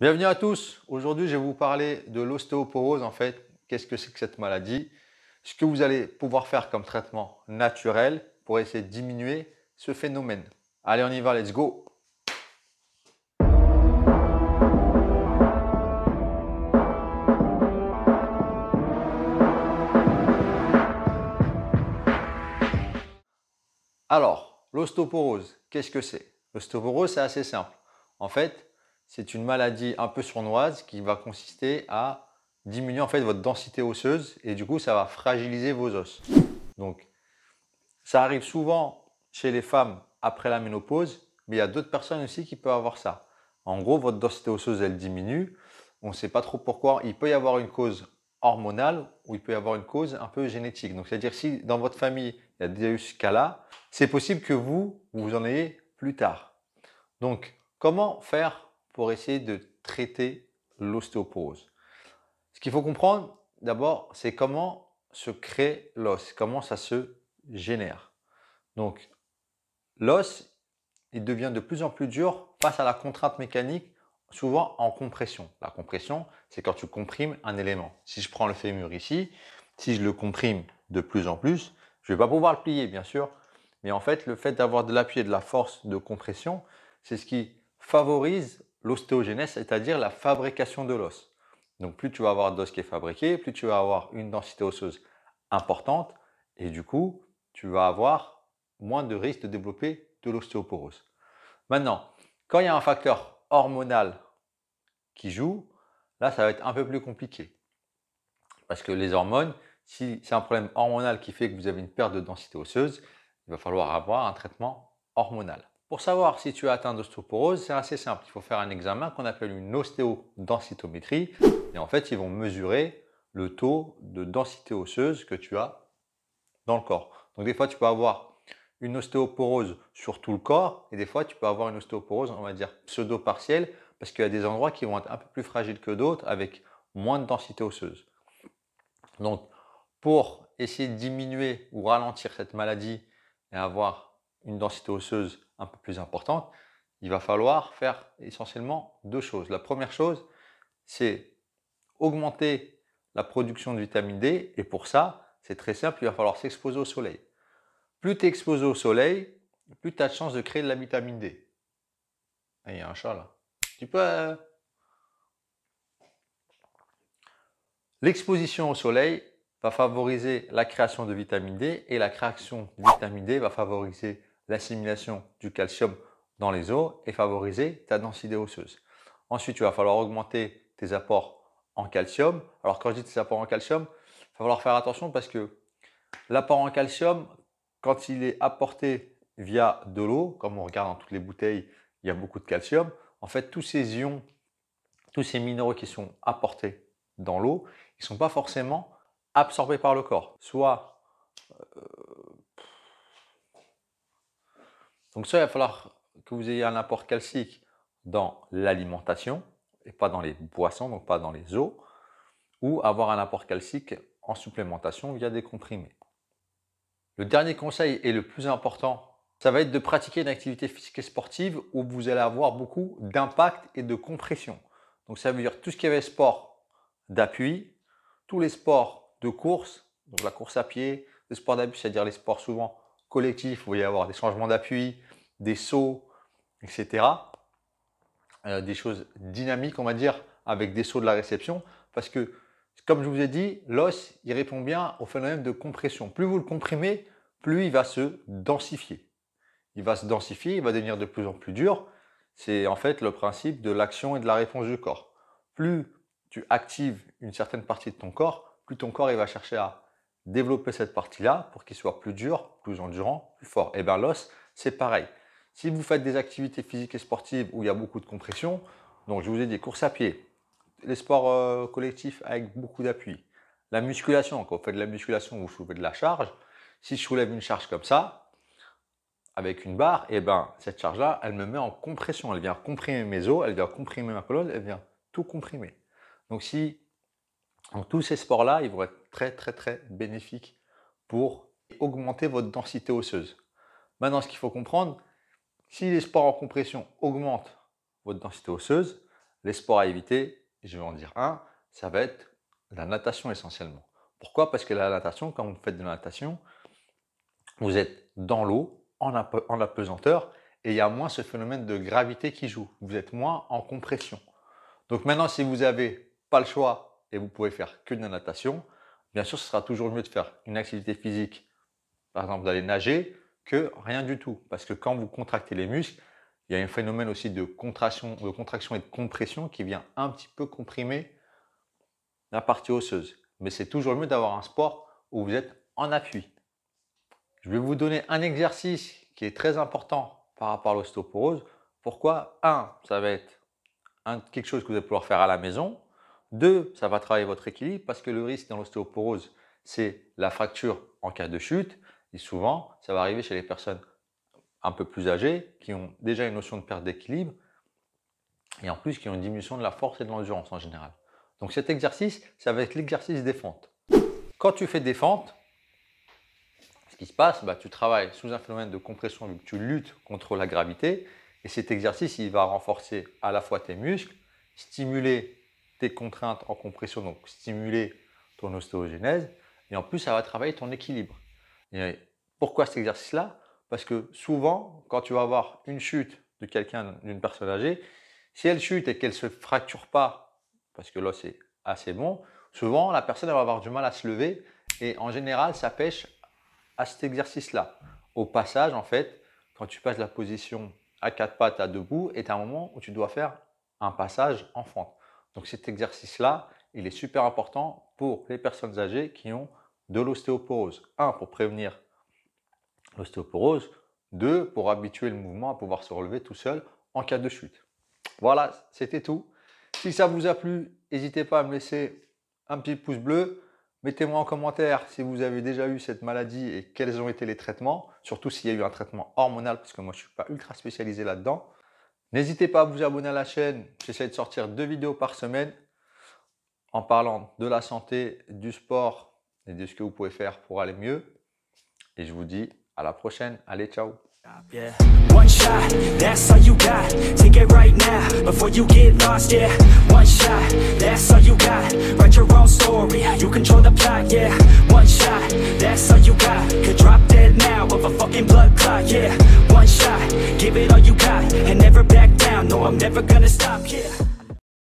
Bienvenue à tous. Aujourd'hui, je vais vous parler de l'ostéoporose. En fait, qu'est-ce que c'est que cette maladie? Ce que vous allez pouvoir faire comme traitement naturel pour essayer de diminuer ce phénomène. Allez, on y va, let's go. Alors, l'ostéoporose, qu'est-ce que c'est? L'ostéoporose, c'est assez simple. En fait, c'est une maladie un peu sournoise qui va consister à diminuer en fait votre densité osseuse et du coup, ça va fragiliser vos os. Donc, ça arrive souvent chez les femmes après la ménopause, mais il y a d'autres personnes aussi qui peuvent avoir ça. En gros, votre densité osseuse, elle diminue. On ne sait pas trop pourquoi. Il peut y avoir une cause hormonale ou il peut y avoir une cause un peu génétique. Donc, c'est-à-dire si dans votre famille, il y a déjà eu ce cas-là, c'est possible que vous en ayez plus tard. Donc, comment faire pour essayer de traiter l'ostéoporose? Ce qu'il faut comprendre, d'abord, c'est comment se crée l'os, comment ça se génère. Donc, l'os, il devient de plus en plus dur face à la contrainte mécanique, souvent en compression. La compression, c'est quand tu comprimes un élément. Si je prends le fémur ici, si je le comprime de plus en plus, je ne vais pas pouvoir le plier, bien sûr. Mais en fait, le fait d'avoir de l'appui et de la force de compression, c'est ce qui favorise l'ostéogenèse, c'est-à-dire la fabrication de l'os. Donc, plus tu vas avoir d'os qui est fabriqué, plus tu vas avoir une densité osseuse importante. Et du coup, tu vas avoir moins de risque de développer de l'ostéoporose. Maintenant, quand il y a un facteur hormonal qui joue, là, ça va être un peu plus compliqué. Parce que les hormones, si c'est un problème hormonal qui fait que vous avez une perte de densité osseuse, il va falloir avoir un traitement hormonal. Pour savoir si tu es atteint d'ostéoporose, c'est assez simple. Il faut faire un examen qu'on appelle une ostéodensitométrie. Et en fait, ils vont mesurer le taux de densité osseuse que tu as dans le corps. Donc des fois, tu peux avoir une ostéoporose sur tout le corps et des fois, tu peux avoir une ostéoporose, on va dire, pseudo-partielle parce qu'il y a des endroits qui vont être un peu plus fragiles que d'autres avec moins de densité osseuse. Donc, pour essayer de diminuer ou ralentir cette maladie et avoir une densité osseuse un peu plus importante, il va falloir faire essentiellement deux choses. La première chose, c'est augmenter la production de vitamine D et pour ça, c'est très simple, il va falloir s'exposer au soleil. Plus tu es exposé au soleil, plus tu as de chances de créer de la vitamine D. Ah, il y a un chat là. Tu peux. L'exposition au soleil va favoriser la création de vitamine D et la création de vitamine D va favoriser l'assimilation du calcium dans les os et favoriser ta densité osseuse. Ensuite, il va falloir augmenter tes apports en calcium. Alors, quand je dis tes apports en calcium, il va falloir faire attention parce que l'apport en calcium, quand il est apporté via de l'eau, comme on regarde dans toutes les bouteilles, il y a beaucoup de calcium. En fait, tous ces ions, tous ces minéraux qui sont apportés dans l'eau, ils ne sont pas forcément absorbés par le corps. Soit il va falloir que vous ayez un apport calcique dans l'alimentation et pas dans les boissons, donc pas dans les eaux, ou avoir un apport calcique en supplémentation via des comprimés. Le dernier conseil et le plus important, ça va être de pratiquer une activité physique et sportive où vous allez avoir beaucoup d'impact et de compression. Donc ça veut dire tout ce qui est sport d'appui, tous les sports de course, donc la course à pied, les sports d'appui, c'est-à-dire les sports souvent collectifs où il va y avoir des changements d'appui, des sauts, etc. Des choses dynamiques, on va dire, avec des sauts de la réception. Parce que, comme je vous ai dit, l'os, il répond bien au phénomène de compression. Plus vous le comprimez, plus il va se densifier. Il va se densifier, il va devenir de plus en plus dur. C'est en fait le principe de l'action et de la réponse du corps. Plus tu actives une certaine partie de ton corps, plus ton corps il va chercher à développer cette partie-là pour qu'il soit plus dur, plus endurant, plus fort. Et bien l'os, c'est pareil. Si vous faites des activités physiques et sportives où il y a beaucoup de compression, donc je vous ai dit course à pied, les sports collectifs avec beaucoup d'appui, la musculation, quand vous faites de la musculation, vous soulevez de la charge. Si je soulève une charge comme ça, avec une barre, et ben cette charge-là, elle me met en compression. Elle vient comprimer mes os, elle vient comprimer ma colonne, elle vient tout comprimer. Donc tous ces sports-là, ils vont être très très très bénéfiques pour augmenter votre densité osseuse. Maintenant, ce qu'il faut comprendre, si les sports en compression augmentent votre densité osseuse, les sports à éviter, je vais en dire un, ça va être la natation essentiellement. Pourquoi? Parce que la natation, quand vous faites de la natation, vous êtes dans l'eau, en apesanteur, et il y a moins ce phénomène de gravité qui joue. Vous êtes moins en compression. Donc maintenant, si vous n'avez pas le choix et vous pouvez faire que de la natation, bien sûr, ce sera toujours mieux de faire une activité physique, par exemple d'aller nager, que rien du tout. Parce que quand vous contractez les muscles, il y a un phénomène aussi de contraction et de compression qui vient un petit peu comprimer la partie osseuse. Mais c'est toujours mieux d'avoir un sport où vous êtes en appui. Je vais vous donner un exercice qui est très important par rapport à l'ostéoporose. Pourquoi? 1, ça va être quelque chose que vous allez pouvoir faire à la maison. 2, ça va travailler votre équilibre parce que le risque dans l'ostéoporose, c'est la fracture en cas de chute. Et souvent, ça va arriver chez les personnes un peu plus âgées qui ont déjà une notion de perte d'équilibre et en plus qui ont une diminution de la force et de l'endurance en général. Donc cet exercice, ça va être l'exercice des fentes. Quand tu fais des fentes, ce qui se passe, tu travailles sous un phénomène de compression vu que tu luttes contre la gravité. Et cet exercice, il va renforcer à la fois tes muscles, stimuler tes contraintes en compression, donc stimuler ton ostéogenèse. Et en plus, ça va travailler ton équilibre. Et pourquoi cet exercice-là? Parce que souvent, quand tu vas avoir une chute de quelqu'un, d'une personne âgée, si elle chute et qu'elle ne se fracture pas, parce que là c'est assez bon, souvent la personne elle va avoir du mal à se lever et en général ça pêche à cet exercice-là. Au passage, en fait, quand tu passes de la position à 4 pattes à debout, est un moment où tu dois faire un passage en fente. Donc cet exercice-là, il est super important pour les personnes âgées qui ont de l'ostéoporose. 1, pour prévenir l'ostéoporose. 2, pour habituer le mouvement à pouvoir se relever tout seul en cas de chute. Voilà, c'était tout. Si ça vous a plu, n'hésitez pas à me laisser un petit pouce bleu. Mettez-moi en commentaire si vous avez déjà eu cette maladie et quels ont été les traitements, surtout s'il y a eu un traitement hormonal, parce que moi je ne suis pas ultra spécialisé là-dedans. N'hésitez pas à vous abonner à la chaîne, j'essaie de sortir 2 vidéos par semaine en parlant de la santé, du sport et de ce que vous pouvez faire pour aller mieux. Et je vous dis à la prochaine, allez ciao! Yeah. One shot, that's all you got. Take it right now before you get lost. Yeah, one shot, that's all you got. Write your own story.